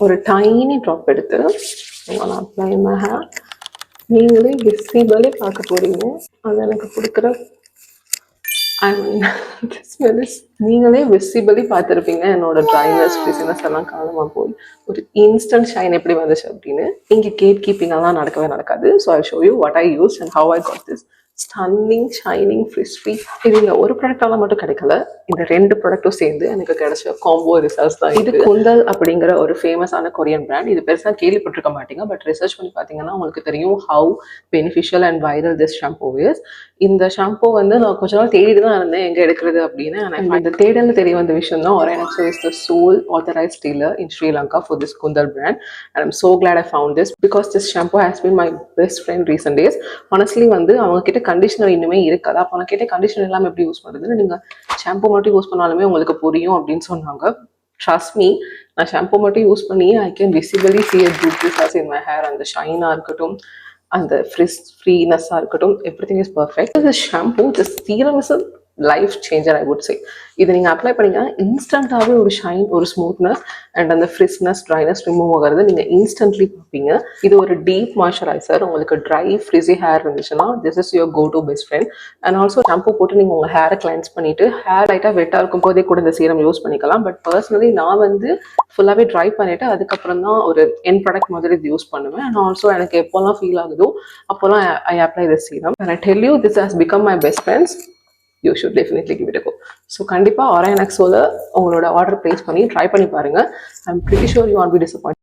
ஒரு tiny drop எடுத்து apply my hair. நீங்களே விசிபிளே பார்க்க போறீங்க. அது எனக்கு கொடுக்குற நீங்களே விசிபிளி பார்த்துருப்பீங்க என்னோட ட்ரைனஸ் ஃப்ரிஸினஸ் எல்லாம் காலமாக போய் ஒரு இன்ஸ்டன்ட் ஷைன் எப்படி வந்துச்சு அப்படின்னு. இங்கே கேட் கீப்பிங் எல்லாம் நடக்கவே நடக்காது. So I show you what I use and how I got this stunning shining frizz free. இது இந்த ஒரு ப்ராடக்டால மட்டும் கிடைக்கல, இந்த 2 ப்ராடக்ட்டும் சேர்ந்து எனக்கு கிடைச்ச காம்போ ரிசல்ட்ஸ் தான். இது குந்தல் அப்படிங்கிற ஒரு ஃபேமஸான கொரியன் பிராண்ட். இது பெருசாக கேள்விப்பட்டிருக்க மாட்டீங்க, பட் ரிசர்ச் பண்ணி பார்த்தீங்கன்னா உங்களுக்கு தெரியும் how beneficial and viral this shampoo is. இந்த ஷாம்பூ வந்து நான் கொஞ்ச நாள் தேடிட்டு தான் இருந்தேன் எங்கே எடுக்கிறது அப்படின்னு. இந்த தேடல தெரிய வந்த விஷயம் தான் Oronexo is the sole authorized dealer in Sri Lanka for this Kundal brand, and I'm so glad I found this because this shampoo has been my best friend recent days. Honestly வந்து அவங்க கிட்ட conditioner இன்னுமே இருக்காது. அப்போ நான் கேட்ட conditioner இல்லாமல் எப்படி யூஸ் பண்ணுறதுன்னு, நீங்கள் ஷாம்பூ மட்டும் யூஸ் பண்ணாலுமே உங்களுக்கு புரியும் அப்படின்னு சொன்னாங்க. ட்ரஸ்ட் மீ, நான் ஷாம்பூ மட்டும் யூஸ் பண்ணி I can visibly see a good difference in my hair. அந்த ஷைனாக இருக்கட்டும், அந்த ஃப்ரிஸ் ஃப்ரீனஸ்ஸாக இருக்கட்டும், everything is perfect. This shampoo, this serum is a life changer I would say. இதை நீங்கள் அப்ளை பண்ணிங்கன்னா இன்ஸ்டண்ட்டாகவே ஒரு ஷைன், ஒரு ஸ்மூத்னஸ் அண்ட் அந்த ஃப்ரிஸ்னஸ், ட்ரைனஸ் ரிமூவ் ஆகிறது நீங்கள் இன்ஸ்டன்ட்லி பார்ப்பீங்க. இது ஒரு டீப் மாய்ஸ்சரைசர். உங்களுக்கு ட்ரை ஃப்ரிஸி ஹேர் இருந்துச்சுன்னா this is your go to best friend. And also shampoo போட்டு நீங்கள் உங்கள் ஹேரை கிளென்ஸ் பண்ணிவிட்டு ஹேர் லைட்டாக வெட்டாக இருக்கும் போதே கூட இந்த சீரம் யூஸ் பண்ணிக்கலாம். பட் பர்சனலி நான் வந்து ஃபுல்லாகவே ட்ரை பண்ணிவிட்டு அதுக்கப்புறம் தான் ஒரு என் ப்ராடக்ட் மாதிரி இது யூஸ் பண்ணுவேன். அண்ட் ஆல்சோ எனக்கு எப்போல்லாம் ஃபீல் ஆகுதோ அப்போல்லாம் I apply this serum. And I tell you this has become my best friends. You should definitely give it a go. So கண்டிப்பாக Oronexoல உங்களோட ஆர்டர் பிளேஸ் பண்ணி ட்ரை பண்ணி பாருங்கள். I'm pretty sure you won't be disappointed.